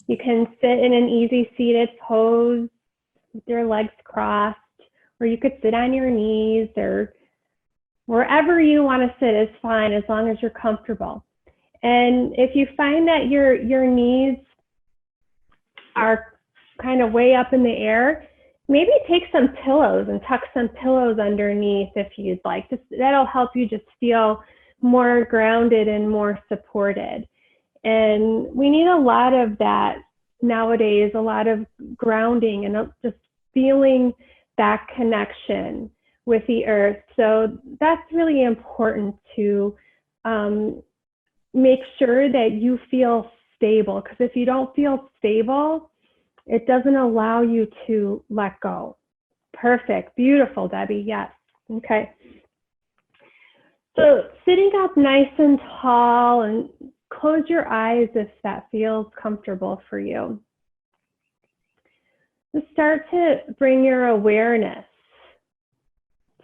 You can sit in an easy seated pose with your legs crossed, or you could sit on your knees, or wherever you want to sit is fine as long as you're comfortable. And if you find that your knees are kind of way up in the air, maybe take some pillows and tuck some pillows underneath if you'd like. That'll help you just feel more grounded and more supported. And we need a lot of that nowadays, a lot of grounding and just feeling that connection with the earth. So that's really important to make sure that you feel stable, because if you don't feel stable, it doesn't allow you to let go. Perfect. Beautiful, Debbie. Yes. Okay. So sitting up nice and tall, and close your eyes if that feels comfortable for you. Just start to bring your awareness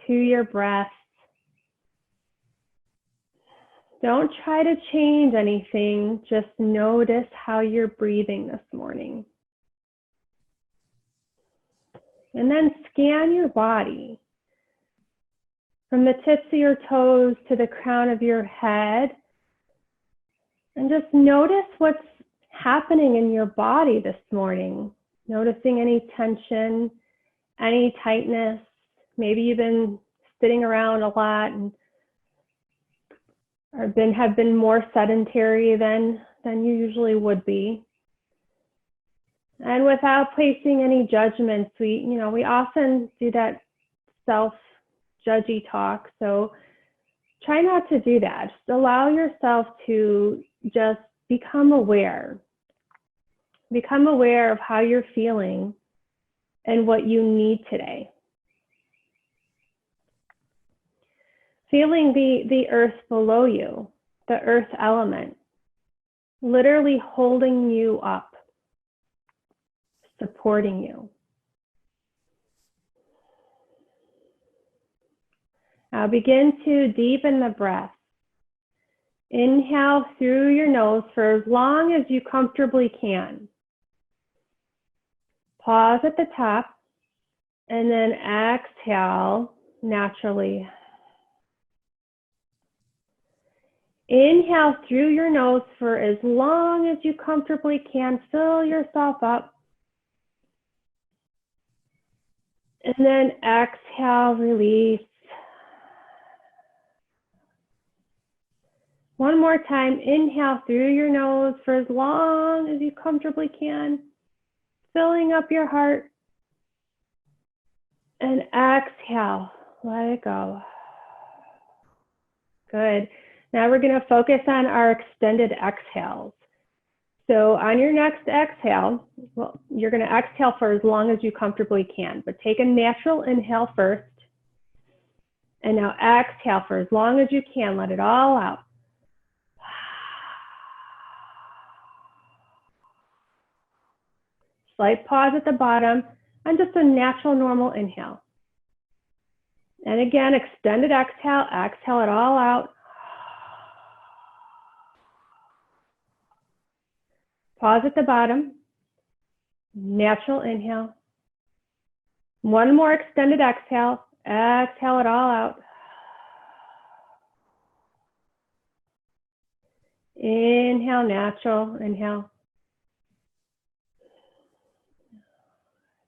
to your breath. Don't try to change anything. Just notice how you're breathing this morning. And then scan your body from the tips of your toes to the crown of your head. And just notice what's happening in your body this morning. Noticing any tension, any tightness. Maybe you've been sitting around a lot and have been more sedentary than you usually would be. And without placing any judgments, we often do that self-judgy talk. So try not to do that. Just allow yourself to just become aware. Become aware of how you're feeling and what you need today. Feeling the earth below you, the earth element, literally holding you up, supporting you. Now begin to deepen the breath. Inhale through your nose for as long as you comfortably can. Pause at the top and then exhale naturally. Inhale through your nose for as long as you comfortably can. Fill yourself up. And then exhale, release. One more time. Inhale through your nose for as long as you comfortably can. Filling up your heart. And exhale. Let it go. Good. Now we're going to focus on our extended exhales. So on your next exhale, well, you're going to exhale for as long as you comfortably can, but take a natural inhale first. And now exhale for as long as you can. Let it all out. Slight pause at the bottom and just a natural normal inhale. And again, extended exhale, exhale it all out. Pause at the bottom, natural inhale. One more extended exhale, exhale it all out. Inhale, natural, inhale.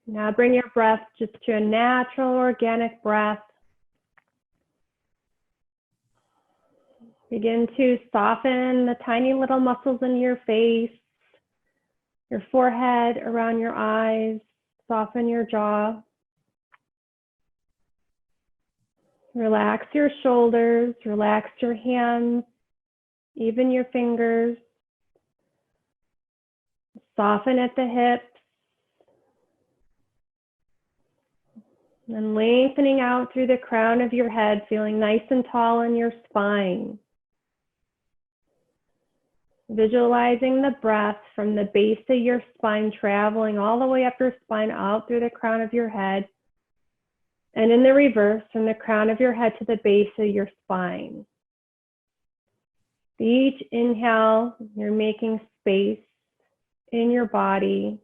Now bring your breath just to a natural, organic breath. Begin to soften the tiny little muscles in your face, your forehead, around your eyes. Soften your jaw. Relax your shoulders, relax your hands, even your fingers. Soften at the hips. And lengthening out through the crown of your head, feeling nice and tall in your spine. Visualizing the breath from the base of your spine, traveling all the way up your spine, out through the crown of your head. And in the reverse, from the crown of your head to the base of your spine. Each inhale, you're making space in your body.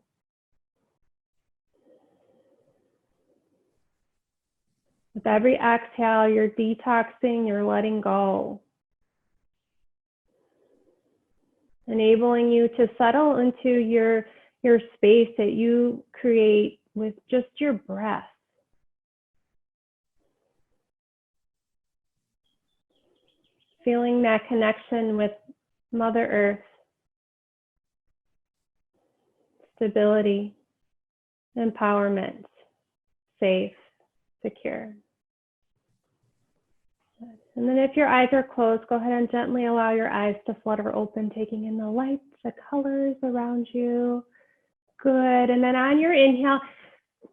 With every exhale, you're detoxing, you're letting go. Enabling you to settle into your space that you create with just your breath. Feeling that connection with Mother Earth. Stability, empowerment, safe, secure. And then if your eyes are closed, go ahead and gently allow your eyes to flutter open, taking in the lights, the colors around you. Good. And then on your inhale,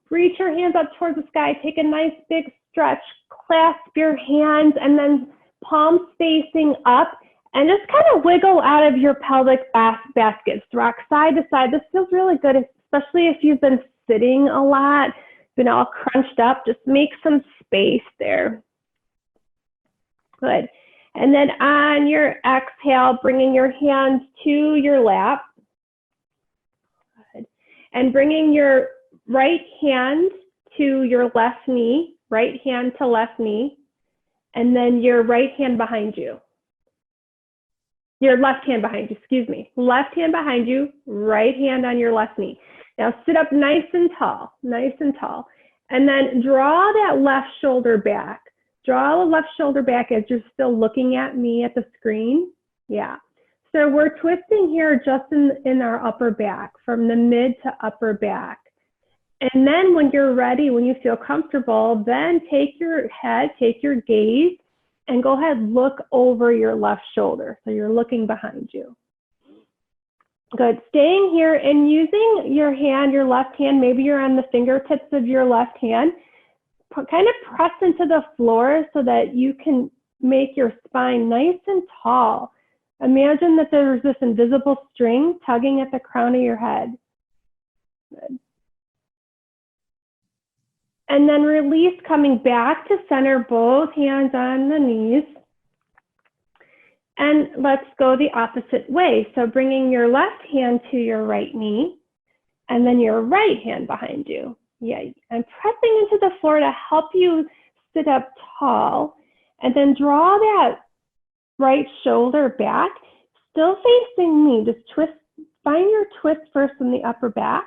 reach your hands up towards the sky. Take a nice big stretch. Clasp your hands and then palms facing up. And just kind of wiggle out of your pelvic baskets. Rock side to side. This feels really good, especially if you've been sitting a lot, been all crunched up. Just make some space there. Good. And then on your exhale, bringing your hands to your lap. Good. And bringing your right hand to your left knee, right hand to left knee, and then your right hand behind you. Your left hand behind you, excuse me. Left hand behind you, right hand on your left knee. Now sit up nice and tall, nice and tall. And then draw that left shoulder back. Draw the left shoulder back as you're still looking at me at the screen. Yeah. So we're twisting here just in our upper back, from the mid to upper back. And then when you're ready, when you feel comfortable, then take your head, take your gaze, and go ahead, look over your left shoulder. So you're looking behind you. Good. Staying here and using your hand, your left hand, maybe you're on the fingertips of your left hand, kind of press into the floor so that you can make your spine nice and tall. Imagine that there's this invisible string tugging at the crown of your head. Good. And then release, coming back to center, both hands on the knees. And let's go the opposite way. So bringing your left hand to your right knee, and then your right hand behind you. Yeah, and pressing into the floor to help you sit up tall. And then draw that right shoulder back, still facing me. Just twist, find your twist first in the upper back.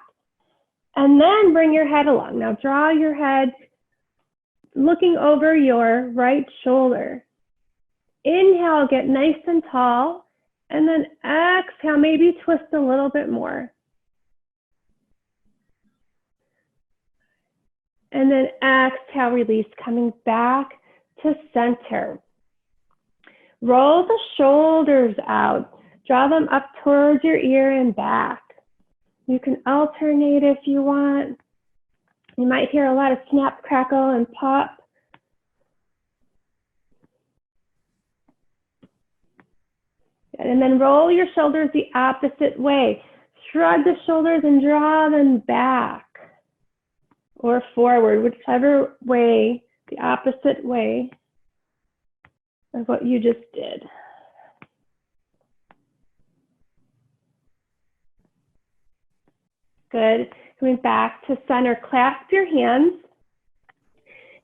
And then bring your head along. Now draw your head looking over your right shoulder. Inhale, get nice and tall. And then exhale, maybe twist a little bit more. And then exhale, release, coming back to center. Roll the shoulders out. Draw them up towards your ear and back. You can alternate if you want. You might hear a lot of snap, crackle, and pop. And then roll your shoulders the opposite way. Shrug the shoulders and draw them back or forward, whichever way, the opposite way of what you just did. Good. Coming back to center, clasp your hands.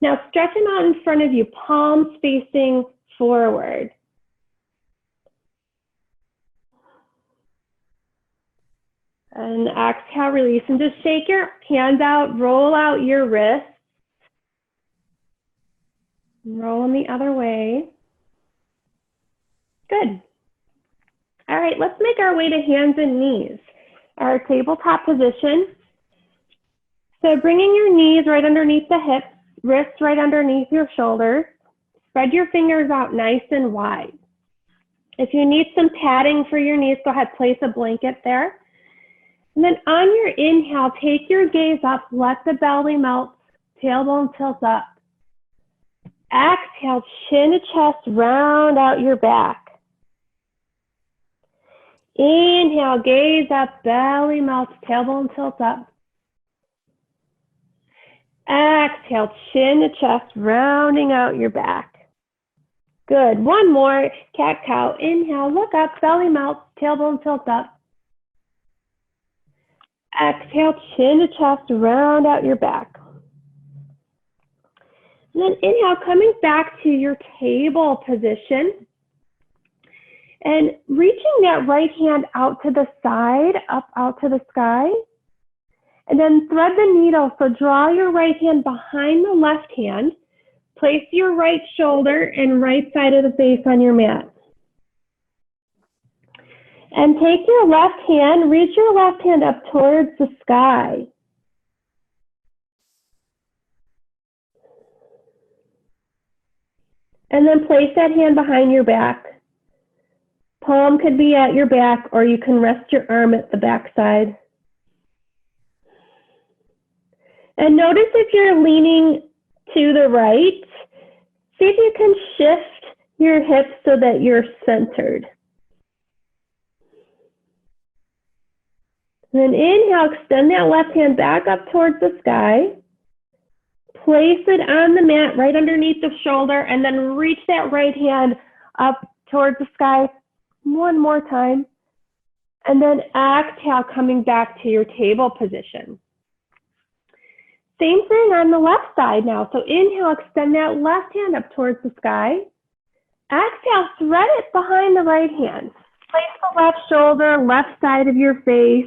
Now stretch them out in front of you, palms facing forward. And exhale, release, and just shake your hands out, roll out your wrists. Roll them the other way. Good. All right, let's make our way to hands and knees. Our tabletop position. So bringing your knees right underneath the hips, wrists right underneath your shoulders. Spread your fingers out nice and wide. If you need some padding for your knees, go ahead, place a blanket there. And then on your inhale, take your gaze up, let the belly melt, tailbone tilt up. Exhale, chin to chest, round out your back. Inhale, gaze up, belly melts, tailbone tilts up. Exhale, chin to chest, rounding out your back. Good. One more, cat-cow. Inhale, look up, belly melts, tailbone tilts up. Exhale, chin to chest, round out your back. And then inhale, coming back to your table position. And reaching that right hand out to the side, up out to the sky. And then thread the needle. So draw your right hand behind the left hand. Place your right shoulder and right side of the face on your mat. And take your left hand, reach your left hand up towards the sky. And then place that hand behind your back. Palm could be at your back, or you can rest your arm at the back side. And notice if you're leaning to the right, see if you can shift your hips so that you're centered. And then inhale, extend that left hand back up towards the sky. Place it on the mat right underneath the shoulder, and then reach that right hand up towards the sky one more time. And then exhale, coming back to your table position. Same thing on the left side now. So inhale, extend that left hand up towards the sky. Exhale, thread it behind the right hand. Place the left shoulder, left side of your face.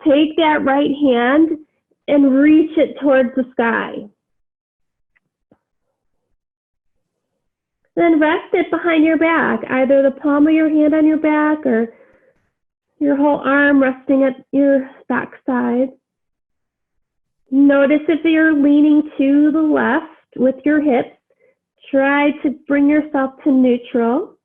Take that right hand and reach it towards the sky. Then rest it behind your back, either the palm of your hand on your back or your whole arm resting at your back side. Notice if you're leaning to the left with your hips, try to bring yourself to neutral.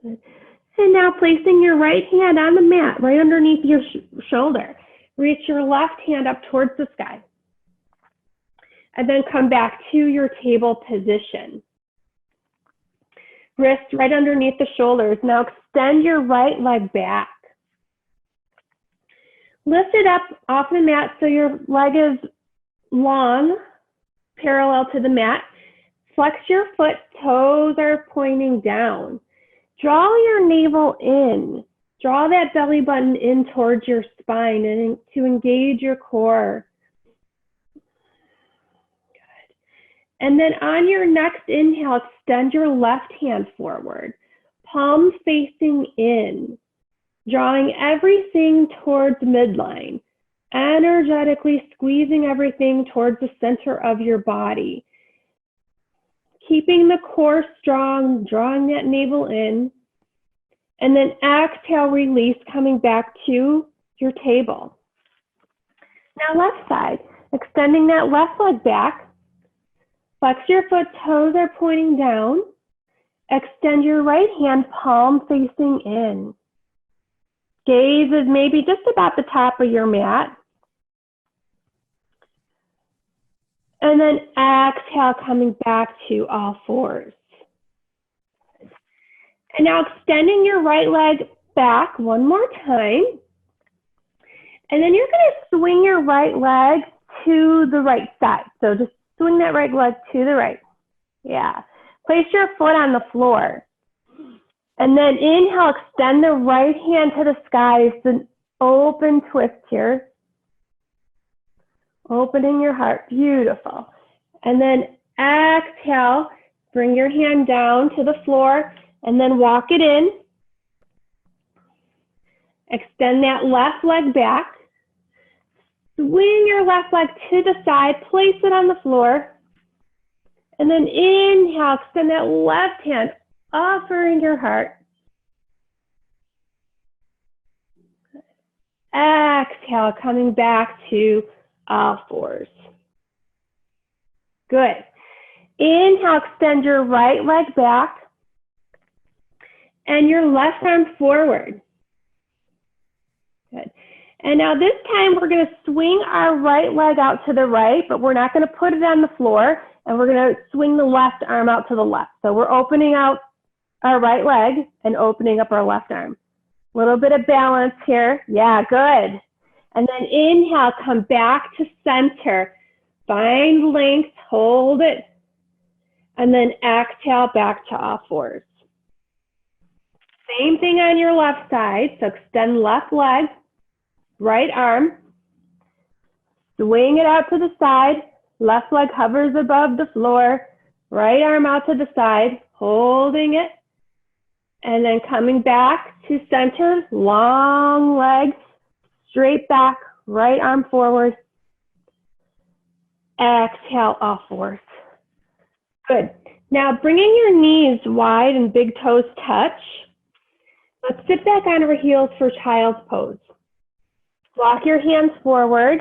And now placing your right hand on the mat, right underneath your shoulder. Reach your left hand up towards the sky. And then come back to your table position. Wrist right underneath the shoulders. Now extend your right leg back. Lift it up off the mat so your leg is long, parallel to the mat. Flex your foot, toes are pointing down. Draw your navel in. Draw that belly button in towards your spine and to engage your core. Good. And then on your next inhale, extend your left hand forward, palms facing in, drawing everything towards midline, energetically squeezing everything towards the center of your body. Keeping the core strong, drawing that navel in. And then exhale, release, coming back to your table. Now left side, extending that left leg back. Flex your foot, toes are pointing down. Extend your right hand, palm facing in. Gaze is maybe just about the top of your mat. And then exhale, coming back to all fours. And now extending your right leg back one more time. And then you're going to swing your right leg to the right side. So just swing that right leg to the right. Yeah. Place your foot on the floor. And then inhale, extend the right hand to the sky. It's an open twist here. Opening your heart. Beautiful. And then exhale, bring your hand down to the floor. And then walk it in. Extend that left leg back. Swing your left leg to the side. Place it on the floor. And then inhale, extend that left hand, offering your heart. Exhale, coming back to all fours. Good. Inhale, extend your right leg back. And your left arm forward. Good. And now this time we're going to swing our right leg out to the right, but we're not going to put it on the floor, and we're going to swing the left arm out to the left. So we're opening out our right leg and opening up our left arm. A little bit of balance here. Yeah, good. And then inhale, come back to center. Find length, hold it. And then exhale back to all fours. Same thing on your left side. So extend left leg, right arm, swing it out to the side. Left leg hovers above the floor, right arm out to the side, holding it. And then coming back to center, long legs, straight back, right arm forward. Exhale, all fours. Good. Now bringing your knees wide and big toes touch. Let's sit back on our heels for child's pose. Walk your hands forward,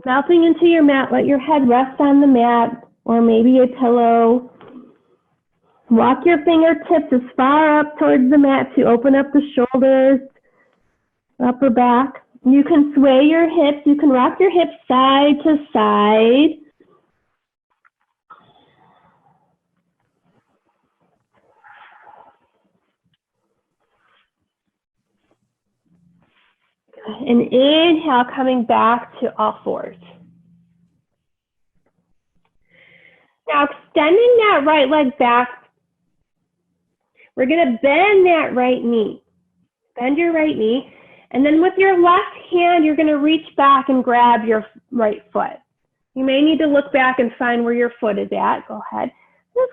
melting into your mat. Let your head rest on the mat or maybe a pillow. Walk your fingertips as far up towards the mat to open up the shoulders, upper back. You can sway your hips. You can rock your hips side to side. And inhale, coming back to all fours. Now extending that right leg back, we're going to bend that right knee. Bend your right knee. And then with your left hand, you're going to reach back and grab your right foot. You may need to look back and find where your foot is at. Go ahead. Just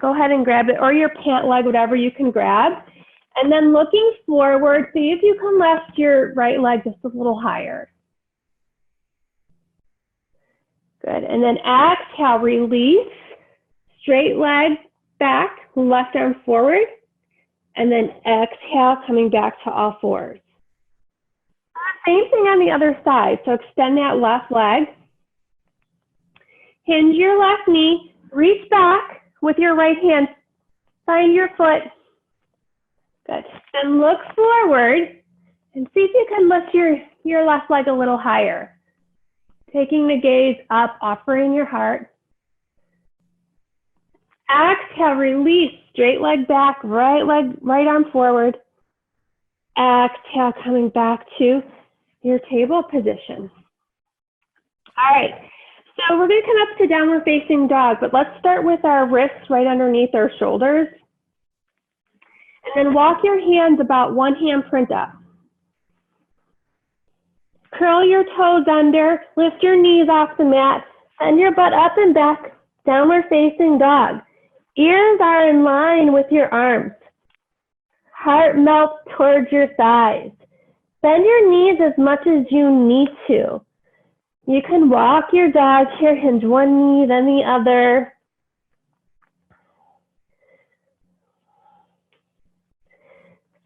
go ahead and grab it, or your pant leg, whatever you can grab. And then looking forward, see if you can lift your right leg just a little higher. Good. And then exhale, release. Straight leg back, left arm forward. And then exhale, coming back to all fours. Same thing on the other side. So extend that left leg. Hinge your left knee. Reach back with your right hand. Find your foot. Good. Then look forward and see if you can lift your left leg a little higher. Taking the gaze up, offering your heart. Exhale, release. Straight leg back, right arm forward. Exhale, coming back to your table position. All right, so we're going to come up to downward facing dog, but let's start with our wrists right underneath our shoulders. And then walk your hands about one handprint up. Curl your toes under, lift your knees off the mat, send your butt up and back, downward facing dog. Ears are in line with your arms. Heart melts towards your thighs. Bend your knees as much as you need to. You can walk your dog here, hinge one knee, then the other.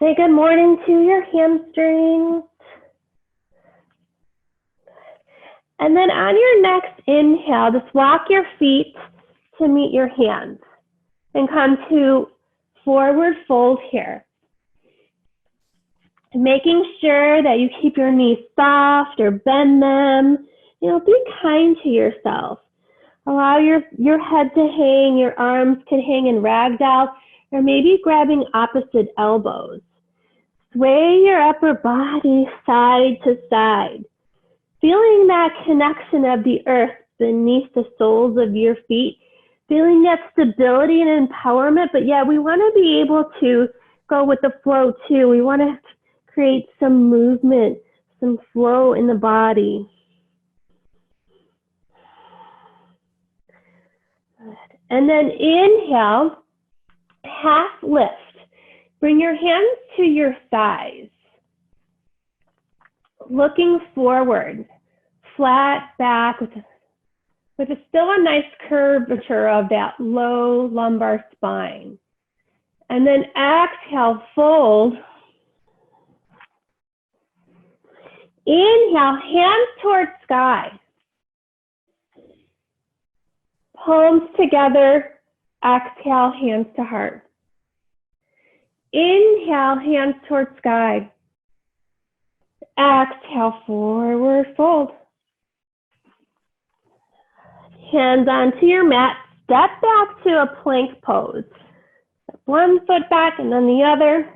Say good morning to your hamstrings. And then on your next inhale, just walk your feet to meet your hands and come to forward fold here. Making sure that you keep your knees soft or bend them. You know, be kind to yourself. Allow your head to hang, your arms can hang in ragdoll, or maybe grabbing opposite elbows. Sway your upper body side to side. Feeling that connection of the earth beneath the soles of your feet. Feeling that stability and empowerment, but yeah, we want to be able to go with the flow too. We want to create some movement, some flow in the body. Good. And then inhale, half lift. Bring your hands to your thighs. Looking forward, flat back with still a nice curvature of that low lumbar spine. And then exhale, fold. Inhale, hands towards sky. Palms together. Exhale, hands to heart. Inhale, hands towards sky. Exhale, forward fold. Hands onto your mat. Step back to a plank pose. One foot back and then the other.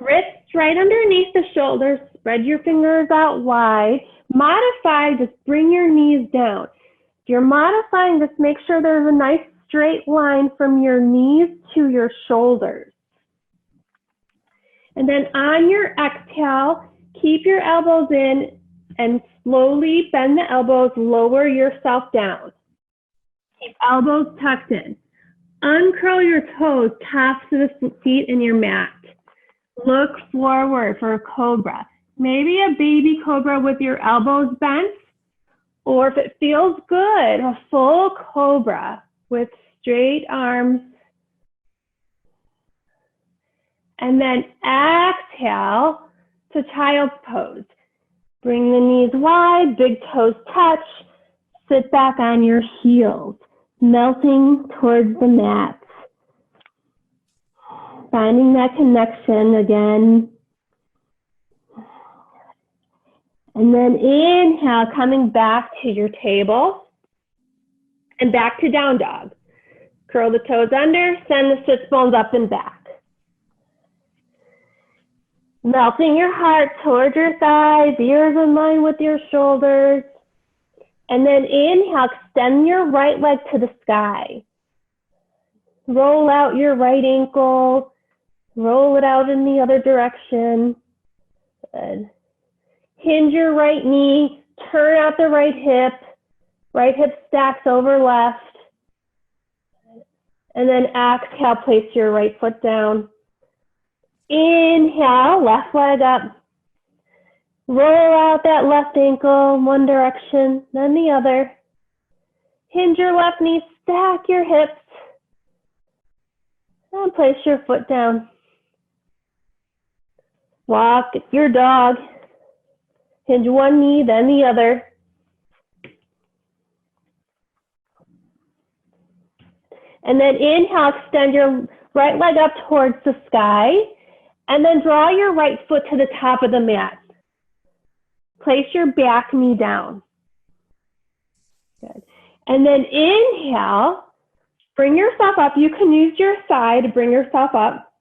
Wrists right underneath the shoulders. Spread your fingers out wide. Modify, just bring your knees down. you're modifying this, make sure there's a nice straight line from your knees to your shoulders. And then on your exhale, keep your elbows in and slowly bend the elbows, lower yourself down. Keep elbows tucked in. Uncurl your toes, tops of the feet in your mat. Look forward for a cobra. Maybe a baby cobra with your elbows bent, or if it feels good, a full cobra with straight arms. And then exhale to child's pose. Bring the knees wide, big toes touch. Sit back on your heels, melting towards the mat. Finding that connection again. And then inhale, coming back to your table and back to down dog. Curl the toes under, send the sits bones up and back. Melting your heart towards your thighs, ears in line with your shoulders. And then inhale, extend your right leg to the sky. Roll out your right ankle, roll it out in the other direction. Good. Hinge your right knee, turn out the right hip stacks over left. And then exhale, place your right foot down. Inhale, left leg up. Roll out that left ankle, one direction, then the other. Hinge your left knee, stack your hips. And place your foot down. Walk your dog. Hinge one knee, then the other. And then inhale, extend your right leg up towards the sky. And then draw your right foot to the top of the mat. Place your back knee down. Good. And then inhale, bring yourself up. You can use your side to bring yourself up.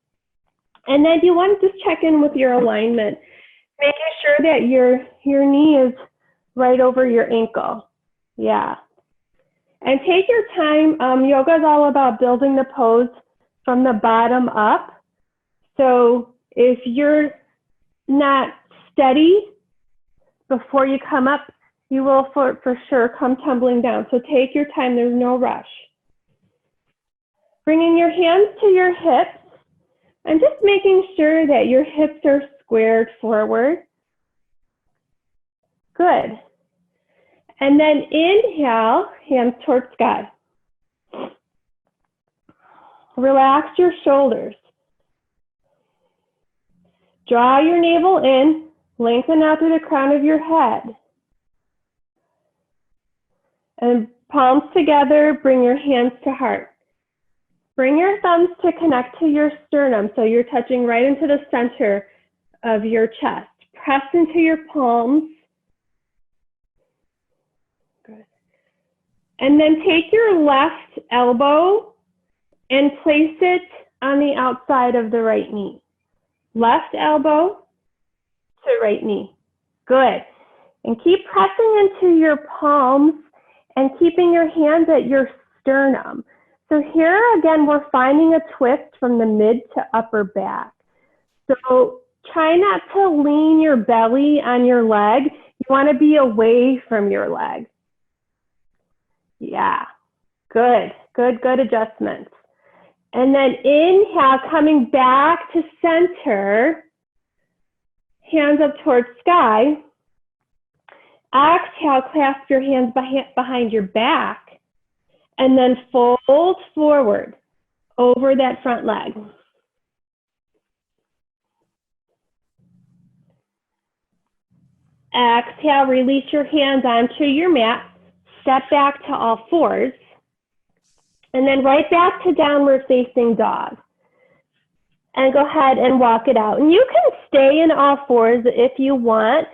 And then you want to just check in with your alignment, making sure that your knee is right over your ankle. Yeah. And take your time. Yoga is all about building the pose from the bottom up. So if you're not steady before you come up, you will for sure come tumbling down. So take your time, there's no rush. Bringing your hands to your hips and just making sure that your hips are squared forward. Good. And then inhale, hands towards sky. Relax your shoulders. Draw your navel in, lengthen out through the crown of your head. And palms together, bring your hands to heart. Bring your thumbs to connect to your sternum, so you're touching right into the center of your chest. Press into your palms. Good. And then take your left elbow and place it on the outside of the right knee. Left elbow to right knee. Good. And keep pressing into your palms and keeping your hands at your sternum. So here again, we're finding a twist from the mid to upper back. So try not to lean your belly on your leg. You want to be away from your leg. Yeah. Good. Good, good adjustments. And then inhale, coming back to center, hands up towards sky. Exhale, clasp your hands behind your back, and then fold forward over that front leg. Exhale, release your hands onto your mat, step back to all fours. And then right back to downward facing dog. And go ahead and walk it out. And you can stay in all fours if you want.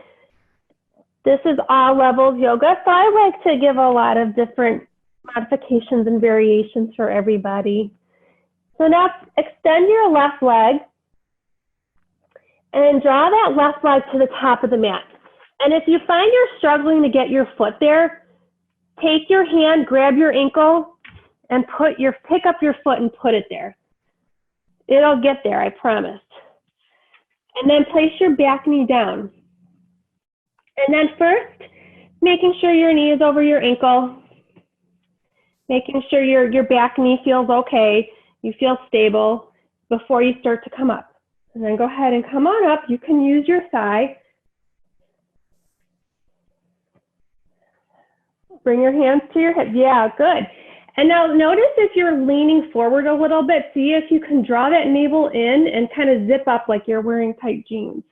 This is all levels yoga, so I like to give a lot of different modifications and variations for everybody. So now extend your left leg and draw that left leg to the top of the mat. And if you find you're struggling to get your foot there, take your hand, grab your ankle, and pick up your foot and put it there. It'll get there, I promise. And then place your back knee down. And then first, making sure your knee is over your ankle, making sure your back knee feels okay, you feel stable before you start to come up. And then go ahead and come on up. You can use your thigh. Bring your hands to your hip. Yeah, good. And now notice if you're leaning forward a little bit, see if you can draw that navel in and kind of zip up like you're wearing tight jeans.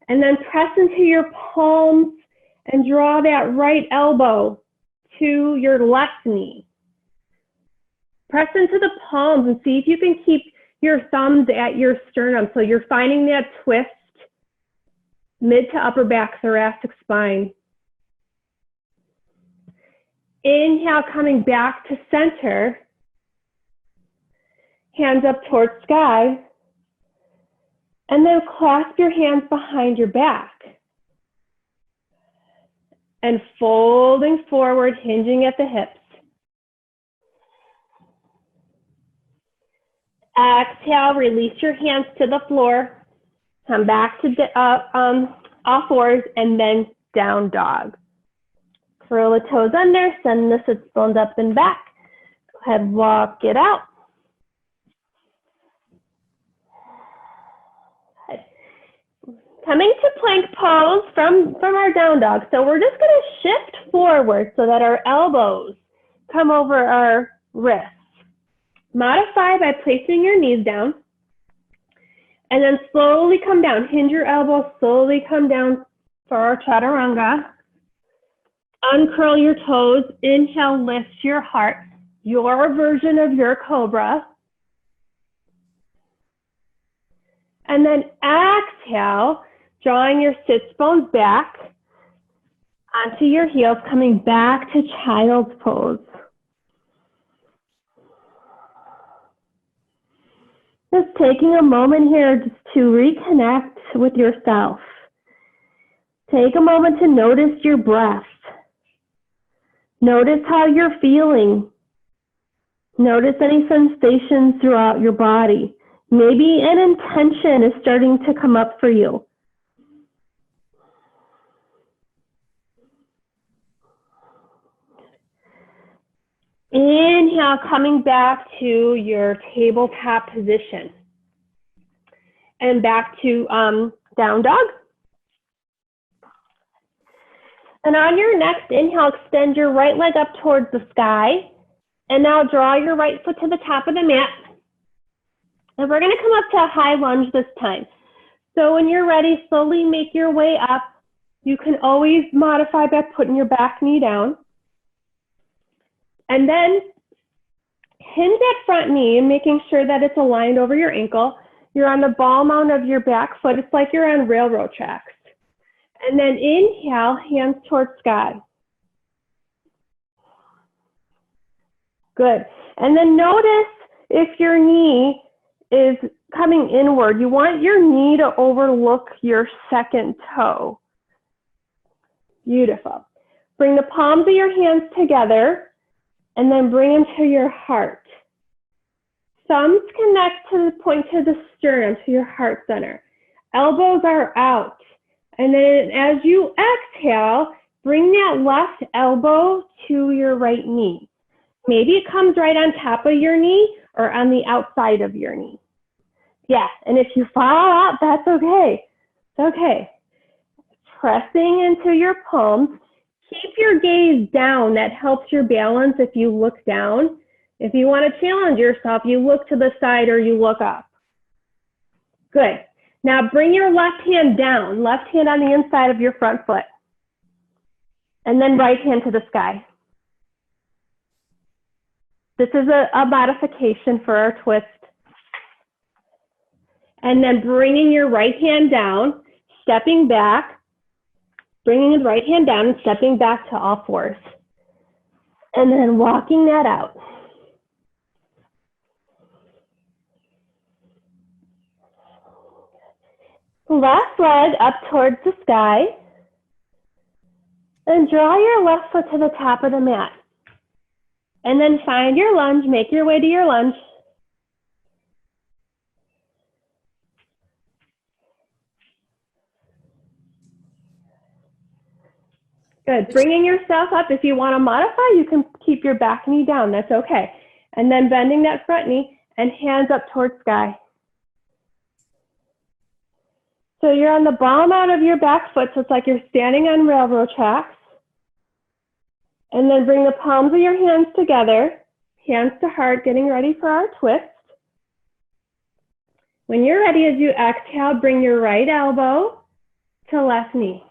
And then press into your palms and draw that right elbow to your left knee. Press into the palms and see if you can keep your thumbs at your sternum. So you're finding that twist, mid to upper back thoracic spine. Inhale, coming back to center. Hands up towards sky. And then clasp your hands behind your back. And folding forward, hinging at the hips. Exhale, release your hands to the floor. Come back to all fours and then down dog. Curl the toes under, send the sit bones up and back. Go ahead, walk it out. Coming to plank pose from our down dog. So we're just gonna shift forward so that our elbows come over our wrists. Modify by placing your knees down and then slowly come down. Hinge your elbows, slowly come down for our chaturanga. Uncurl your toes, inhale, lift your heart, your version of your cobra. And then exhale, drawing your sits bones back onto your heels, coming back to child's pose. Just taking a moment here just to reconnect with yourself. Take a moment to notice your breath. Notice how you're feeling. Notice any sensations throughout your body. Maybe an intention is starting to come up for you. Inhale, coming back to your tabletop position. And back to down dog. And on your next inhale, extend your right leg up towards the sky. And now draw your right foot to the top of the mat. And we're gonna come up to a high lunge this time. So when you're ready, slowly make your way up. You can always modify by putting your back knee down. And then hinge that front knee and making sure that it's aligned over your ankle. You're on the ball mount of your back foot. It's like you're on railroad tracks. And then inhale, hands towards sky. Good. And then notice if your knee is coming inward. You want your knee to overlook your second toe. Beautiful. Bring the palms of your hands together and then bring them to your heart. Thumbs connect to the point to the sternum, to your heart center. Elbows are out. And then as you exhale, bring that left elbow to your right knee. Maybe it comes right on top of your knee or on the outside of your knee. Yeah, and if you fall out, that's okay. It's okay. Pressing into your palms. Keep your gaze down. That helps your balance if you look down. If you want to challenge yourself, you look to the side or you look up. Good. Now bring your left hand down, left hand on the inside of your front foot. And then right hand to the sky. This is a modification for our twist. And then bringing your right hand down, stepping back, bringing the right hand down and stepping back to all fours. And then walking that out. Left leg up towards the sky. Then draw your left foot to the top of the mat. And then find your lunge, make your way to your lunge. Good, bringing yourself up. If you want to modify, you can keep your back knee down, that's okay. And then bending that front knee and hands up towards sky. So you're on the bottom out of your back foot, so it's like you're standing on railroad tracks. And then bring the palms of your hands together, hands to heart, getting ready for our twist. When you're ready, as you exhale, bring your right elbow to left knee.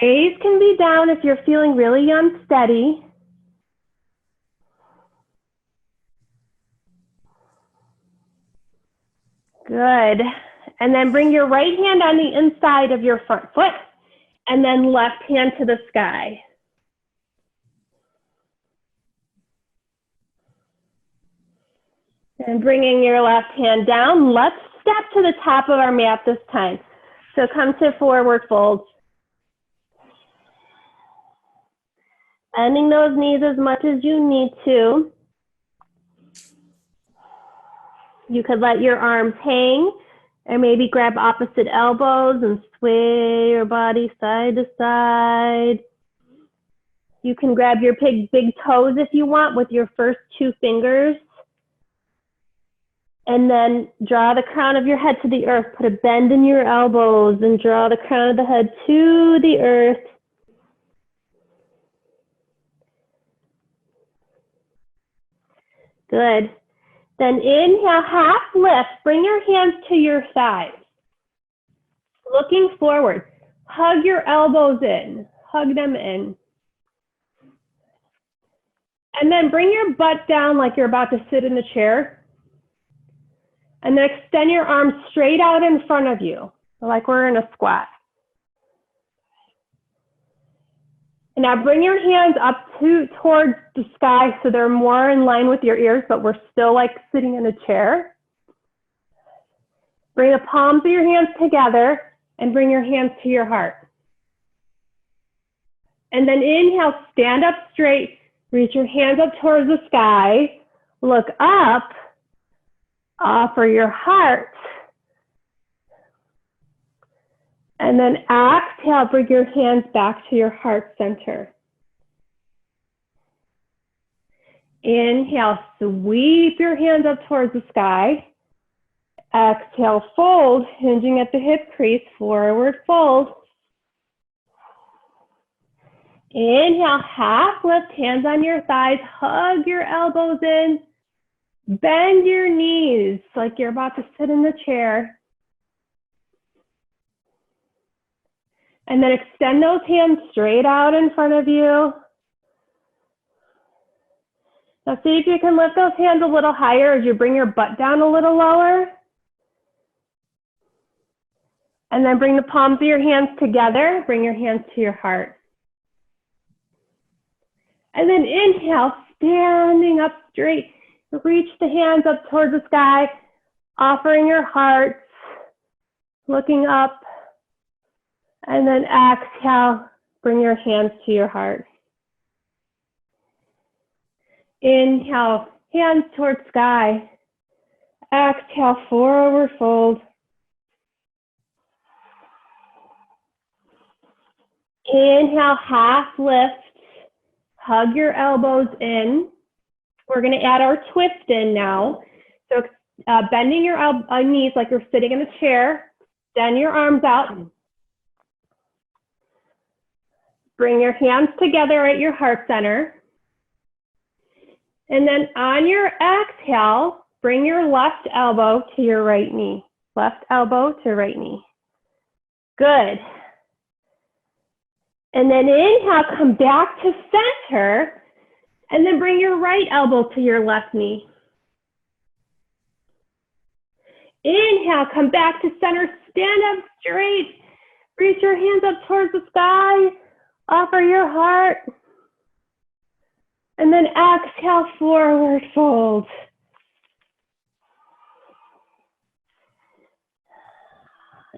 Gaze can be down if you're feeling really unsteady. Good. And then bring your right hand on the inside of your front foot, and then left hand to the sky. And bringing your left hand down, let's step to the top of our mat this time. So come to forward fold. Bending those knees as much as you need to. You could let your arms hang and maybe grab opposite elbows and sway your body side to side. You can grab your big toes if you want with your first two fingers. And then draw the crown of your head to the earth. Put a bend in your elbows and draw the crown of the head to the earth. Good. Then inhale, half lift. Bring your hands to your sides. Looking forward. Hug your elbows in. Hug them in. And then bring your butt down like you're about to sit in a chair. And then extend your arms straight out in front of you, like we're in a squat. And now bring your hands up towards the sky so they're more in line with your ears, but we're still like sitting in a chair. Bring the palms of your hands together and bring your hands to your heart. And then inhale, stand up straight, reach your hands up towards the sky, look up, offer your heart. And then exhale, bring your hands back to your heart center. Inhale, sweep your hands up towards the sky. Exhale, fold, hinging at the hip crease, forward fold. Inhale, half lift, hands on your thighs, hug your elbows in. Bend your knees like you're about to sit in the chair. And then extend those hands straight out in front of you. Now see if you can lift those hands a little higher as you bring your butt down a little lower. And then bring the palms of your hands together. Bring your hands to your heart. And then inhale, standing up straight. Reach the hands up towards the sky, offering your heart, looking up. And then exhale, bring your hands to your heart. Inhale, hands towards sky. Exhale, forward fold. Inhale, half lift. Hug your elbows in. We're going to add our twist in now. So bending your knees like you're sitting in a chair. Extend your arms out. Bring your hands together at your heart center. And then on your exhale, bring your left elbow to your right knee. Left elbow to right knee. Good. And then inhale, come back to center. And then bring your right elbow to your left knee. Inhale, come back to center, stand up straight. Reach your hands up towards the sky. Offer your heart. And then exhale, forward fold.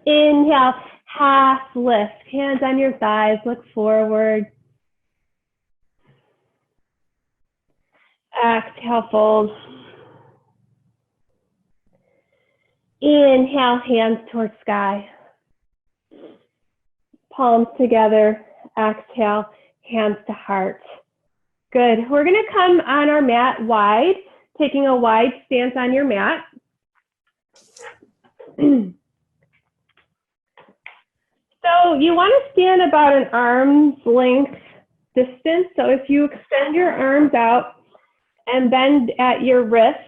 Inhale, half lift. Hands on your thighs, look forward. Exhale, fold. Inhale, hands towards sky. Palms together. Exhale, hands to heart. Good. We're going to come on our mat wide, taking a wide stance on your mat. So you want to stand about an arm's length distance. So if you extend your arms out and bend at your wrists,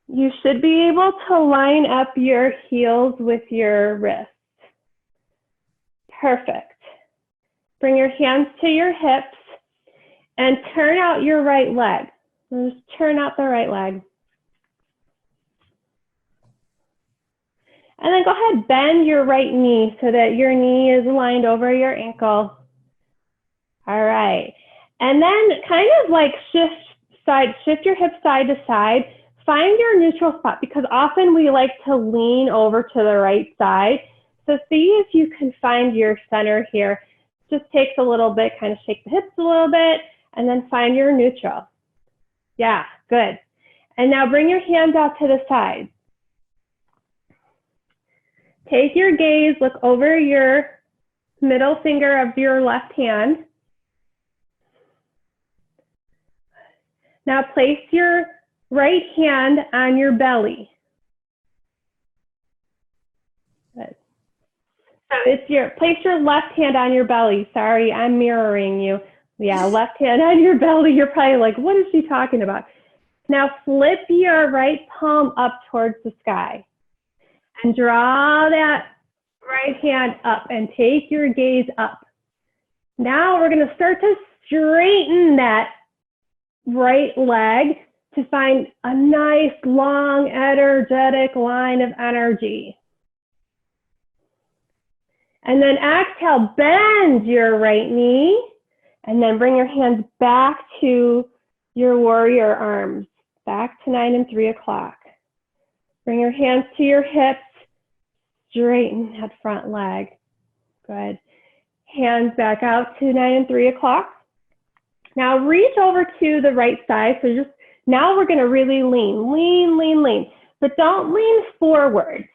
you should be able to line up your heels with your wrists. Perfect. Bring your hands to your hips and turn out your right leg. Just turn out the right leg. And then go ahead, bend your right knee so that your knee is aligned over your ankle. All right. And then kind of like shift your hips side to side. Find your neutral spot, because often we like to lean over to the right side. So see if you can find your center here. Just takes a little bit, kind of shake the hips a little bit, and then find your neutral. Yeah, good. And now bring your hands out to the side. Take your gaze, look over your middle finger of your left hand. Now place your right hand on your belly. Good. So place your left hand on your belly. Sorry, I'm mirroring you. Yeah, left hand on your belly. You're probably like, what is she talking about? Now flip your right palm up towards the sky and draw that right hand up and take your gaze up. Now we're going to start to straighten that right leg to find a nice, long, energetic line of energy. And then exhale, bend your right knee, and then bring your hands back to your warrior arms, back to 9 and 3 o'clock. Bring your hands to your hips, straighten that front leg. Good. Hands back out to 9 and 3 o'clock. Now reach over to the right side. So now we're going to really lean, but don't lean forward.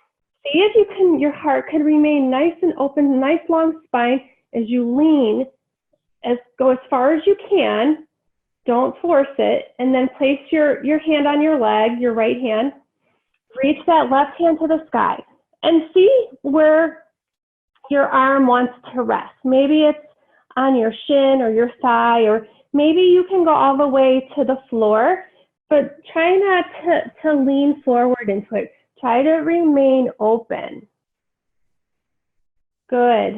See if you can, your heart can remain nice and open, nice long spine as you lean. Go as far as you can. Don't force it. And then place your hand on your leg, your right hand. Reach that left hand to the sky and see where your arm wants to rest. Maybe it's on your shin or your thigh, or maybe you can go all the way to the floor, but try not to lean forward into it. Try to remain open. Good.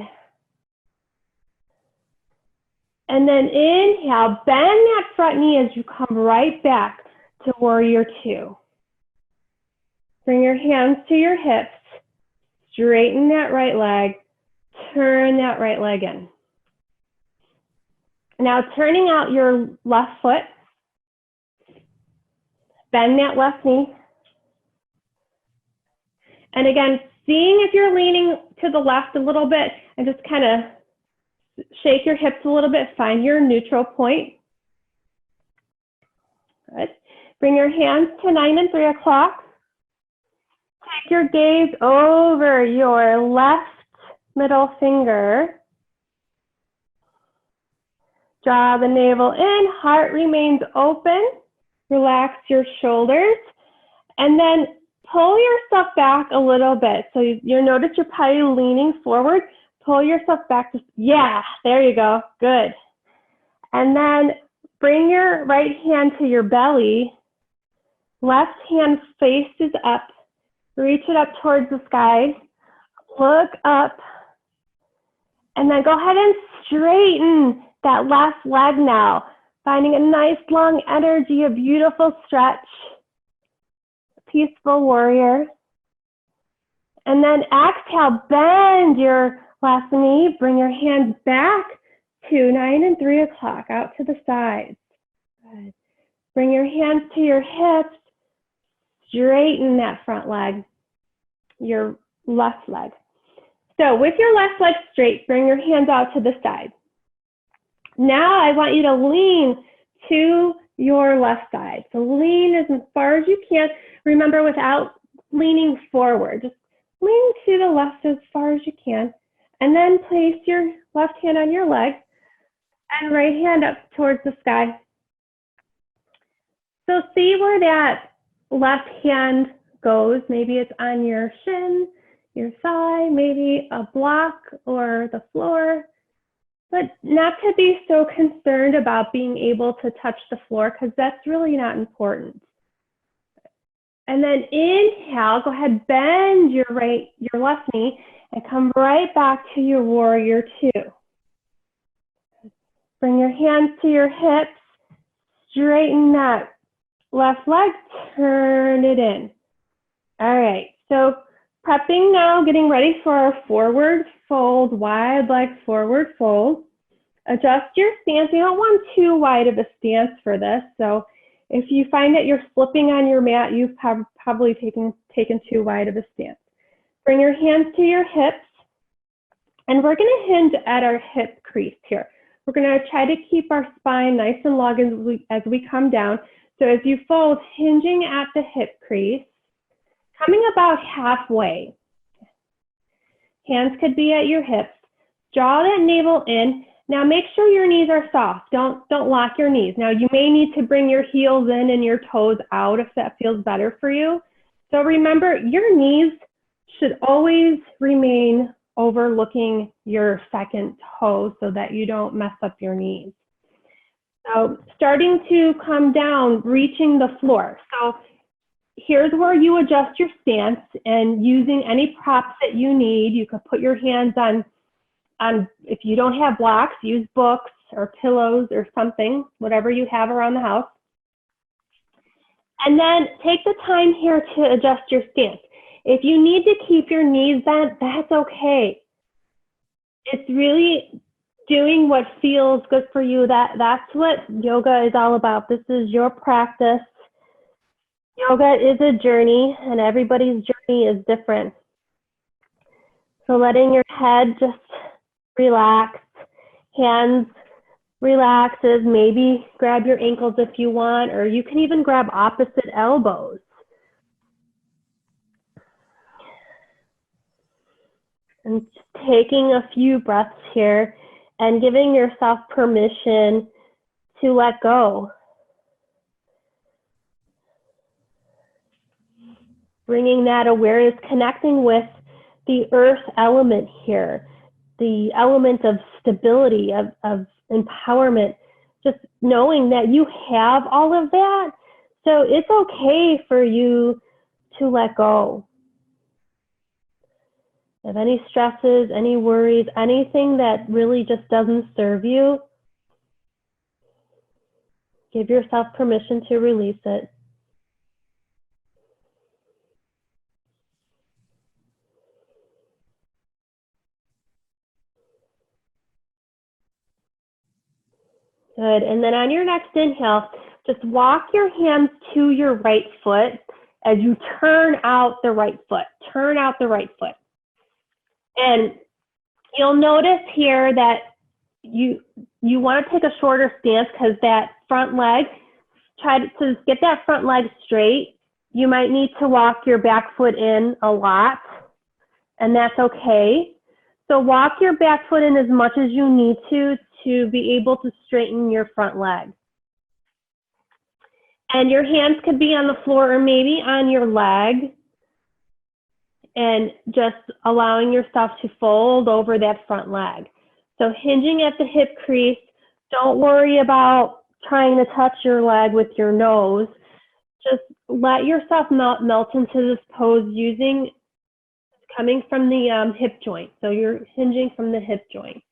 And then inhale, bend that front knee as you come right back to warrior two. Bring your hands to your hips, straighten that right leg, turn that right leg in. Now turning out your left foot, bend that left knee. And again, seeing if you're leaning to the left a little bit and just kind of shake your hips a little bit, find your neutral point. Good. Bring your hands to 9 and 3 o'clock. Take your gaze over your left middle finger. Draw the navel in, heart remains open. Relax your shoulders. And then pull yourself back a little bit. So you notice you're probably leaning forward. Pull yourself back. Yeah, there you go. Good. And then bring your right hand to your belly. Left hand faces up. Reach it up towards the sky. Look up. And then go ahead and straighten that left leg now. Finding a nice long energy, a beautiful stretch. Peaceful warrior. And then exhale, bend your left knee. Bring your hands back to 9 and 3 o'clock, out to the sides. Good. Bring your hands to your hips. Straighten that front leg, your left leg. So with your left leg straight, bring your hands out to the side. Now I want you to lean to your left side. So lean as far as you can. Remember, without leaning forward, just lean to the left as far as you can. And then place your left hand on your leg and right hand up towards the sky. So see where that left hand goes. Maybe it's on your shin, your thigh, maybe a block or the floor. But not to be so concerned about being able to touch the floor, because that's really not important. And then inhale, go ahead, bend your left knee and come right back to your warrior two. Bring your hands to your hips, straighten that left leg, turn it in. All right, so prepping now, getting ready for our forward fold, wide leg forward fold. Adjust your stance. You don't want too wide of a stance for this. So if you find that you're slipping on your mat, you've probably taken too wide of a stance. Bring your hands to your hips, and we're going to hinge at our hip crease here. We're going to try to keep our spine nice and long as we come down. So as you fold, hinging at the hip crease, coming about halfway. Hands could be at your hips. Draw that navel in. Now make sure your knees are soft. Don't lock your knees. Now you may need to bring your heels in and your toes out if that feels better for you. So remember, your knees should always remain overlooking your second toe so that you don't mess up your knees. So starting to come down, reaching the floor. So here's where you adjust your stance, and using any props that you need. You could put your hands on, if you don't have blocks, use books or pillows or something, whatever you have around the house. And then take the time here to adjust your stance. If you need to keep your knees bent, that's okay. It's really doing what feels good for you. That's what yoga is all about. This is your practice. Yoga is a journey, and everybody's journey is different. So letting your head just relax, hands relaxes, maybe grab your ankles if you want, or you can even grab opposite elbows. And just taking a few breaths here and giving yourself permission to let go. Bringing that awareness, connecting with the earth element here, the element of stability, of empowerment, just knowing that you have all of that. So it's okay for you to let go of any stresses, any worries, anything that really just doesn't serve you. Give yourself permission to release it. Good, and then on your next inhale, just walk your hands to your right foot as you turn out the right foot. Turn out the right foot. And you'll notice here that you want to take a shorter stance because that front leg, try to get that front leg straight. You might need to walk your back foot in a lot, and that's okay. So walk your back foot in as much as you need to be able to straighten your front leg. And your hands could be on the floor or maybe on your leg, and just allowing yourself to fold over that front leg. So hinging at the hip crease, don't worry about trying to touch your leg with your nose. Just let yourself melt into this pose coming from the hip joint. So you're hinging from the hip joint.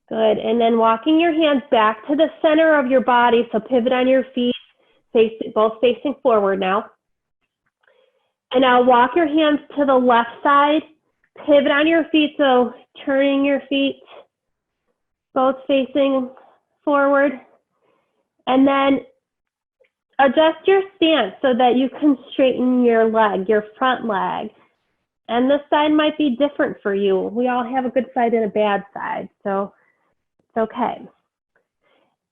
Good, and then walking your hands back to the center of your body, so pivot on your feet, both facing forward now. And now walk your hands to the left side, pivot on your feet, so turning your feet both facing forward. And then adjust your stance so that you can straighten your leg, your front leg. And this side might be different for you. We all have a good side and a bad side, so it's okay.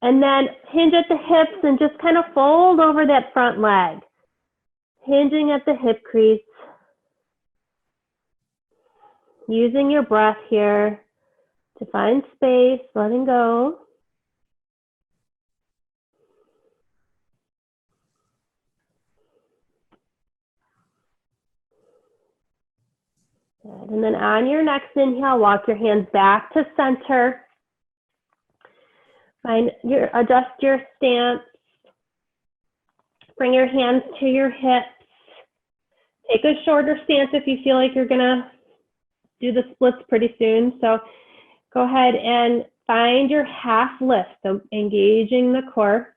And then hinge at the hips and just kind of fold over that front leg. Hinging at the hip crease. Using your breath here to find space, letting go. Good. And then on your next inhale, walk your hands back to center. Adjust your stance. Bring your hands to your hips. Take a shorter stance if you feel like you're gonna do the splits pretty soon. So go ahead and find your half lift, so engaging the core.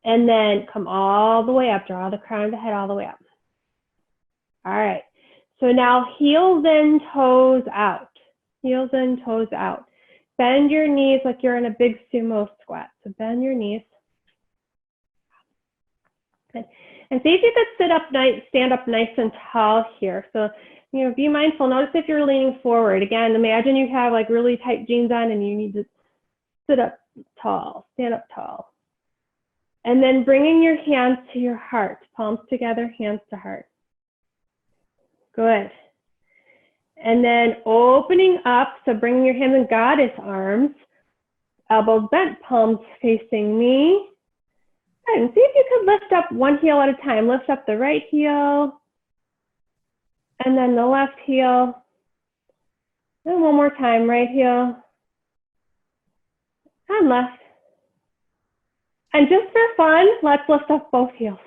And then come all the way up, draw the crown of the head all the way up. All right, so now heels and toes out. Heels and toes out. Bend your knees like you're in a big sumo squat. So bend your knees. Good. And see if you could stand up nice and tall here. So, you know, be mindful. Notice if you're leaning forward. Again, imagine you have like really tight jeans on and you need to sit up tall, stand up tall. And then bringing your hands to your heart, palms together, hands to heart. Good. And then opening up, so bringing your hands in goddess arms, elbows bent, palms facing me. And see if you could lift up one heel at a time. Lift up the right heel, and then the left heel. And one more time, right heel, and left. And just for fun, let's lift up both heels.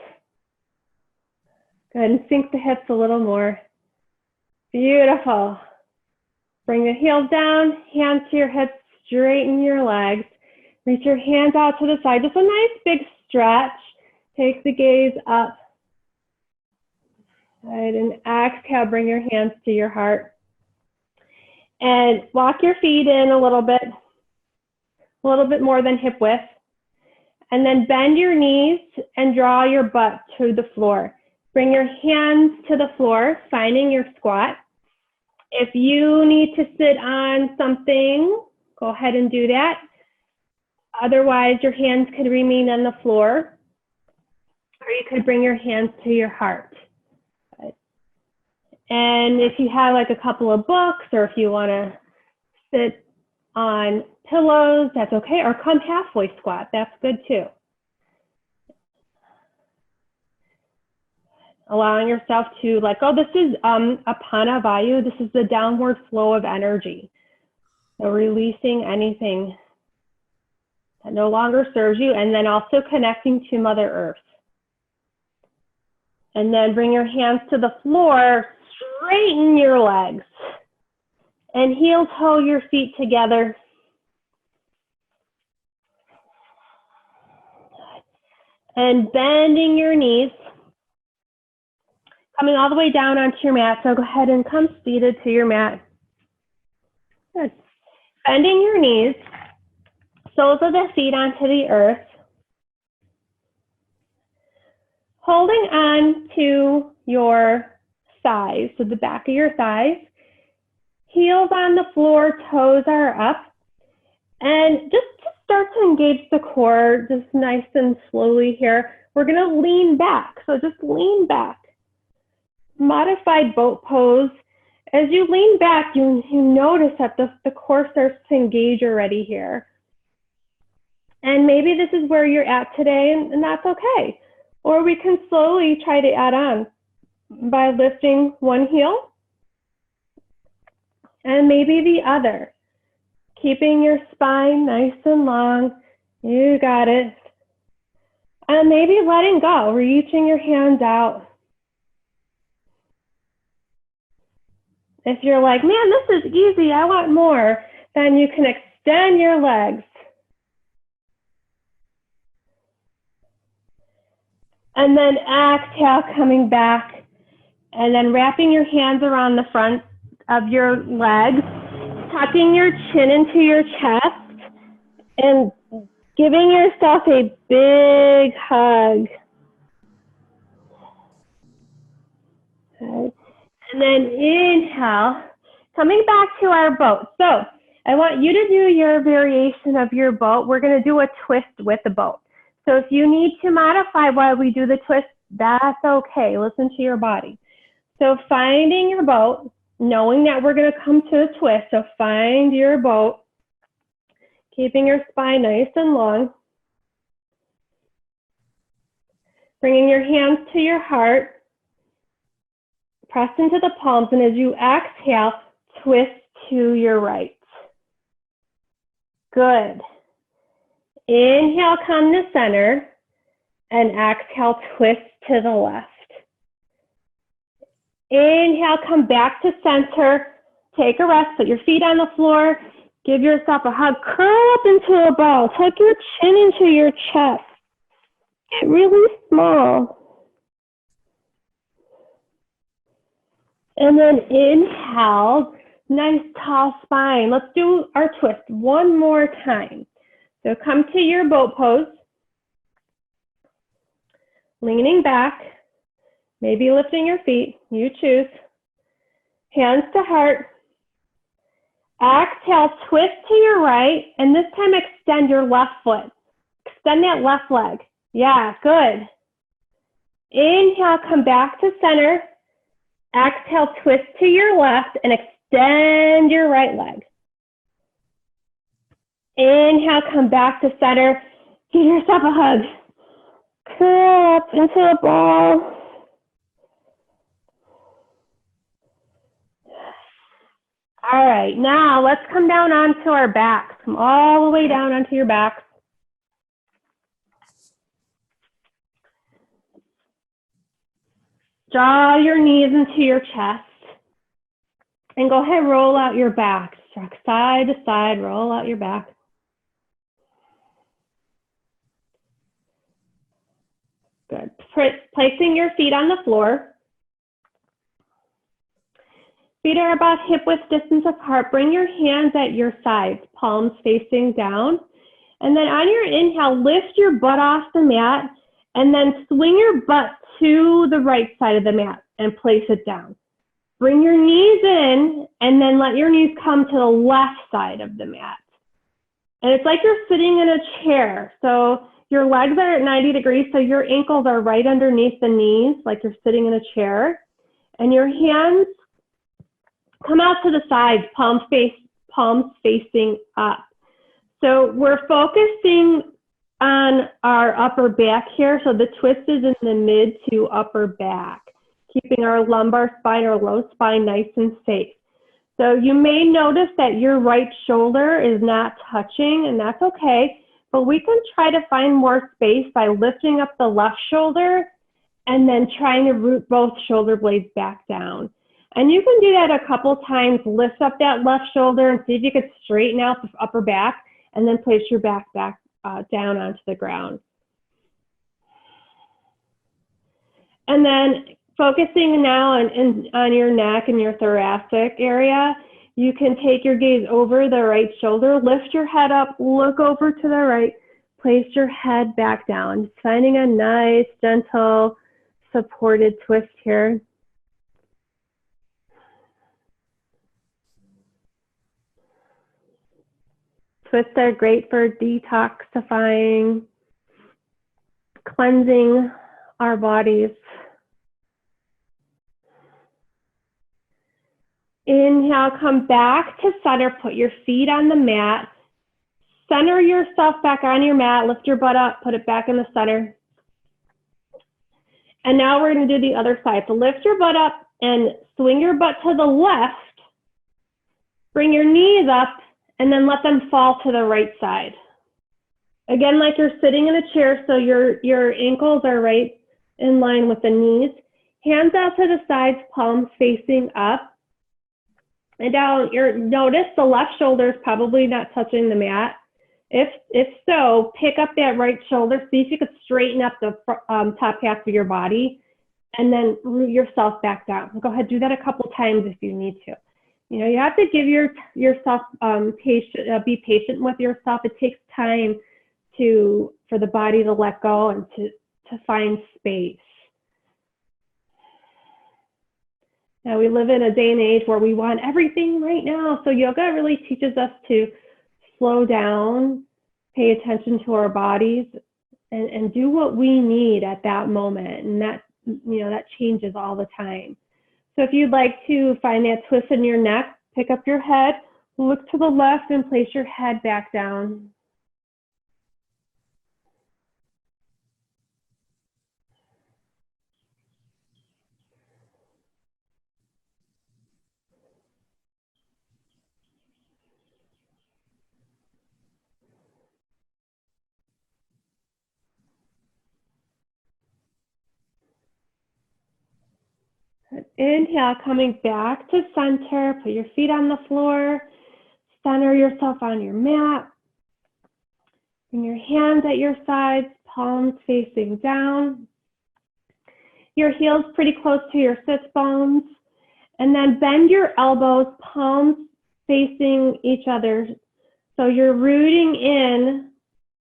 Good, and sink the hips a little more. Beautiful. Bring the heels down, hands to your hips, straighten your legs. Reach your hands out to the side. Just a nice big stretch. Take the gaze up. Good, and exhale, bring your hands to your heart. And walk your feet in a little bit more than hip width. And then bend your knees and draw your butt to the floor. Bring your hands to the floor, finding your squat. If you need to sit on something, go ahead and do that. Otherwise, your hands could remain on the floor, or you could bring your hands to your heart. And if you have like a couple of books, or if you want to sit on pillows, that's okay, or come halfway squat, that's good too. Allowing yourself to let go. This is Apana Vayu. This is the downward flow of energy. So releasing anything that no longer serves you, and then also connecting to Mother Earth. And then bring your hands to the floor, straighten your legs, and heel toe your feet together. And bending your knees, coming all the way down onto your mat. So go ahead and come seated to your mat. Good. Bending your knees, soles of the feet onto the earth. Holding on to your thighs, so the back of your thighs. Heels on the floor, toes are up. And just to start to engage the core, just nice and slowly here, we're gonna lean back. So just lean back. Modified boat pose. As you lean back, you notice that the core starts to engage already here. And maybe this is where you're at today, and that's okay. Or we can slowly try to add on by lifting one heel and maybe the other. Keeping your spine nice and long. You got it. And maybe letting go, reaching your hands out. If you're like, man, this is easy, I want more, then you can extend your legs. And then exhale, coming back, and then wrapping your hands around the front of your legs. tucking your chin into your chest and giving yourself a big hug. Okay. And then inhale, coming back to our boat. So I want you to do your variation of your boat. We're going to do a twist with the boat. So if you need to modify while we do the twist, that's okay. Listen to your body. So finding your boat, knowing that we're going to come to a twist. So find your boat, keeping your spine nice and long. Bringing your hands to your heart. Press into the palms, and as you exhale, twist to your right. Good. Inhale, come to center, and exhale, twist to the left. Inhale, come back to center, take a rest, put your feet on the floor, give yourself a hug, curl up into a ball, tuck your chin into your chest. Get really small. And then inhale, nice tall spine. Let's do our twist one more time. So come to your boat pose, leaning back, maybe lifting your feet, you choose. Hands to heart. Exhale, twist to your right, and this time extend your left foot. Extend that left leg. Yeah, good. Inhale, come back to center. Exhale, twist to your left and extend your right leg. Inhale, come back to center. Give yourself a hug. Curl up into a ball. All right, now let's come down onto our backs. Come all the way down onto your backs. Draw your knees into your chest. And go ahead, roll out your back. Rock side to side, roll out your back. Good. Placing your feet on the floor. Feet are about hip-width distance apart. Bring your hands at your sides, palms facing down. And then on your inhale, lift your butt off the mat and then swing your butt to the right side of the mat and place it down. Bring your knees in and then let your knees come to the left side of the mat. And it's like you're sitting in a chair. So your legs are at 90 degrees, so your ankles are right underneath the knees, like you're sitting in a chair. And your hands come out to the sides, palms facing up. So we're focusing on our upper back here. So the twist is in the mid to upper back, keeping our lumbar spine or low spine nice and safe. So you may notice that your right shoulder is not touching, and that's okay. But we can try to find more space by lifting up the left shoulder and then trying to root both shoulder blades back down. And you can do that a couple times. Lift up that left shoulder and see if you could straighten out the upper back and then place your back down onto the ground. And then focusing now on your neck and your thoracic area, you can take your gaze over the right shoulder, lift your head up, look over to the right, place your head back down. Just finding a nice, gentle, supported twist here. Twists are great for detoxifying, cleansing our bodies. Inhale, come back to center, put your feet on the mat. Center yourself back on your mat, lift your butt up, put it back in the center. And now we're gonna do the other side. So lift your butt up and swing your butt to the left. Bring your knees up and then let them fall to the right side. Again, like you're sitting in a chair, so your ankles are right in line with the knees. Hands out to the sides, palms facing up. And now notice the left shoulder is probably not touching the mat. If so, pick up that right shoulder. See if you could straighten up the top half of your body and then root yourself back down. Go ahead, do that a couple times if you need to. You know, you have to give yourself be patient with yourself. It takes time for the body to let go and to find space. Now we live in a day and age where we want everything right now. So yoga really teaches us to slow down, pay attention to our bodies, and do what we need at that moment. And that, you know, that changes all the time. So if you'd like to find that twist in your neck, pick up your head, look to the left, and place your head back down. Inhale, coming back to center. Put your feet on the floor. Center yourself on your mat. Bring your hands at your sides, palms facing down. Your heels pretty close to your sit bones. And then bend your elbows, palms facing each other. So you're rooting in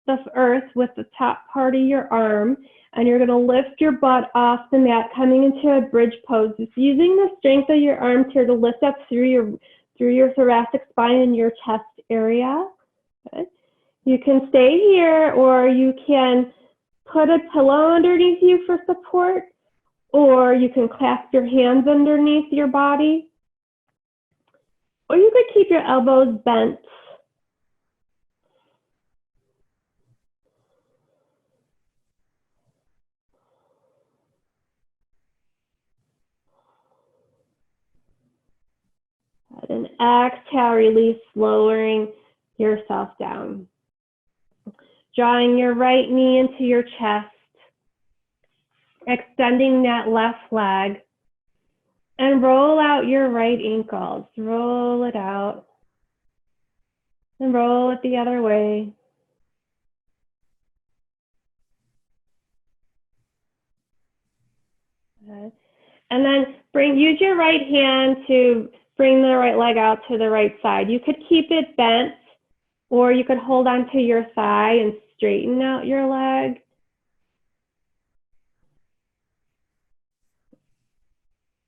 the earth with the top part of your arm. And you're going to lift your butt off the mat, coming into a bridge pose. Just using the strength of your arms here to lift up through your thoracic spine and your chest area. Good. You can stay here, or you can put a pillow underneath you for support, or you can clasp your hands underneath your body, or you could keep your elbows bent. And exhale, release, lowering yourself down. Drawing your right knee into your chest, extending that left leg, and roll out your right ankles. Roll it out, and roll it the other way. Good. And then use your right hand to bring the right leg out to the right side. You could keep it bent, or you could hold onto your thigh and straighten out your leg.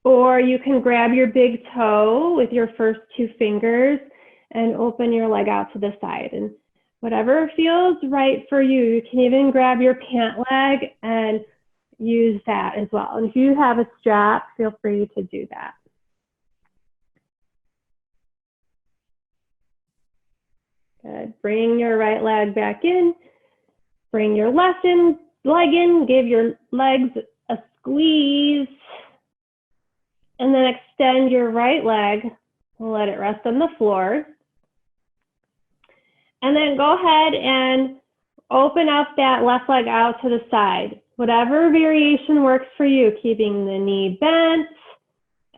Or you can grab your big toe with your first two fingers and open your leg out to the side. And whatever feels right for you, you can even grab your pant leg and use that as well. And if you have a strap, feel free to do that. Good. Bring your right leg back in. Bring your left leg in. Give your legs a squeeze. And then extend your right leg. Let it rest on the floor. And then go ahead and open up that left leg out to the side. Whatever variation works for you, keeping the knee bent,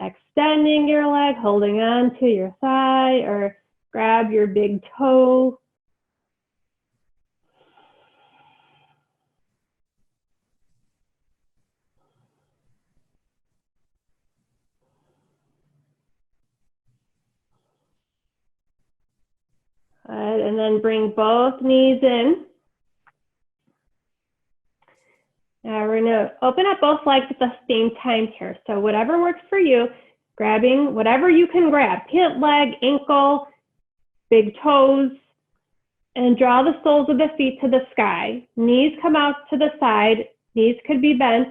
extending your leg, holding on to your thigh, or grab your big toe. Good. And then bring both knees in. Now we're going to open up both legs at the same time here. So whatever works for you, grabbing whatever you can grab, pant leg, ankle, big toes, and draw the soles of the feet to the sky. Knees come out to the side. Knees could be bent.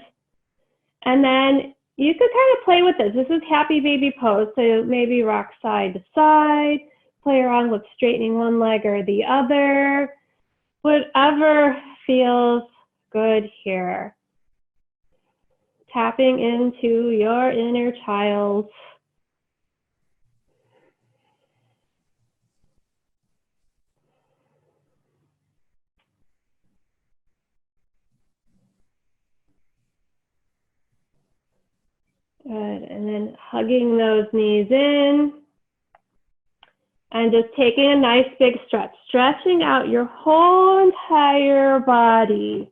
And then you could kind of play with this. This is happy baby pose. So maybe rock side to side, play around with straightening one leg or the other. Whatever feels good here. Tapping into your inner child. Good. And then hugging those knees in. And just taking a nice big stretch, stretching out your whole entire body.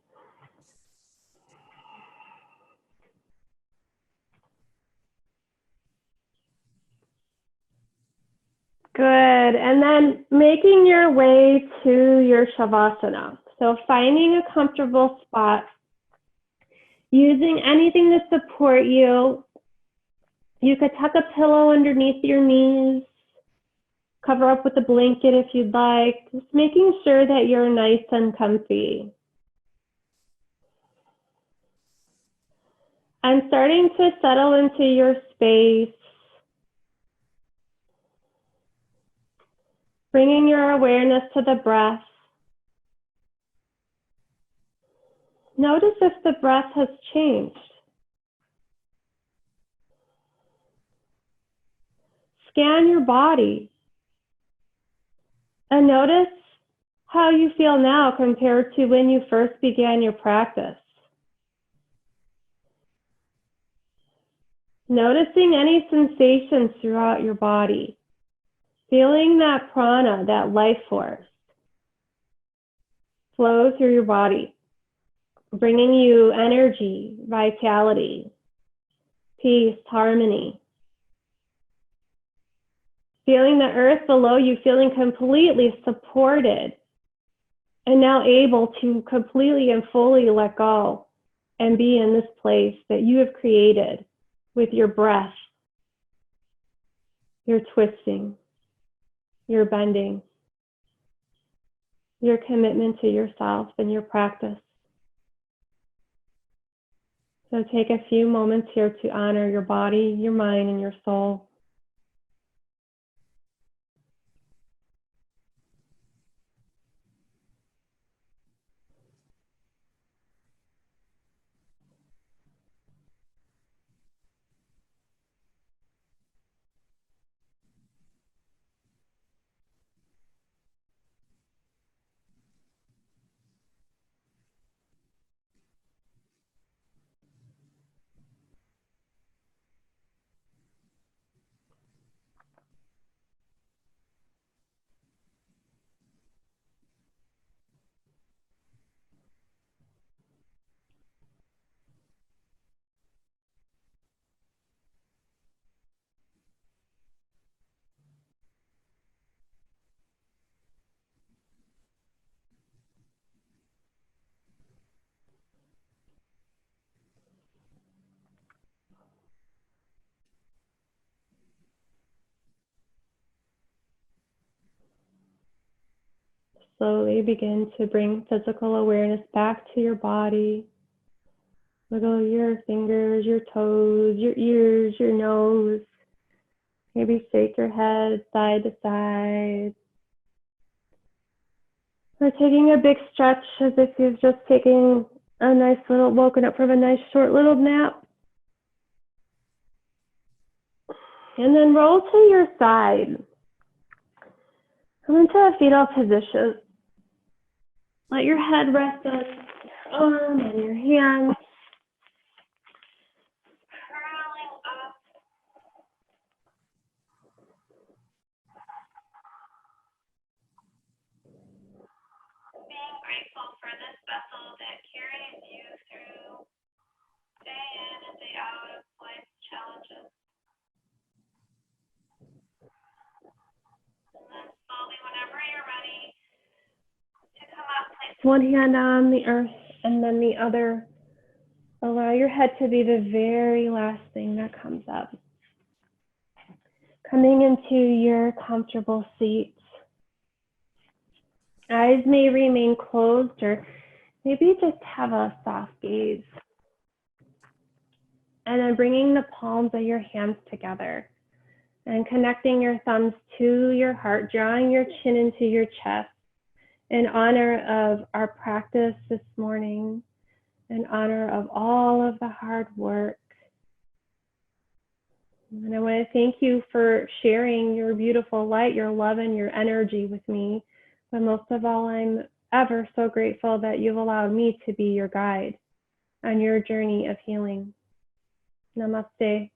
Good. And then making your way to your Shavasana. So finding a comfortable spot, using anything to support you. You could tuck a pillow underneath your knees, cover up with a blanket if you'd like, just making sure that you're nice and comfy. And starting to settle into your space, bringing your awareness to the breath. Notice if the breath has changed. Scan your body and notice how you feel now compared to when you first began your practice. Noticing any sensations throughout your body, feeling that prana, that life force, flow through your body, bringing you energy, vitality, peace, harmony. Feeling the earth below you, feeling completely supported and now able to completely and fully let go and be in this place that you have created with your breath, your twisting, your bending, your commitment to yourself and your practice. So take a few moments here to honor your body, your mind, and your soul. Slowly begin to bring physical awareness back to your body. Wiggle your fingers, your toes, your ears, your nose. Maybe shake your head side to side. Or taking a big stretch as if you've just taken a nice little, woken up from a nice short little nap. And then roll to your side. Come into a fetal position. Let your head rest on your arm and your hands. Curling up. Being grateful for this vessel that carries you through day in and day out of life's challenges. And then slowly, whenever you're ready to come up, place one hand on the earth and then the other. Allow your head to be the very last thing that comes up. Coming into your comfortable seat. Eyes may remain closed or maybe just have a soft gaze. And then bringing the palms of your hands together and connecting your thumbs to your heart, drawing your chin into your chest in honor of our practice this morning, in honor of all of the hard work. And I want to thank you for sharing your beautiful light, your love, and your energy with me. But most of all, I'm ever so grateful that you've allowed me to be your guide on your journey of healing. Namaste.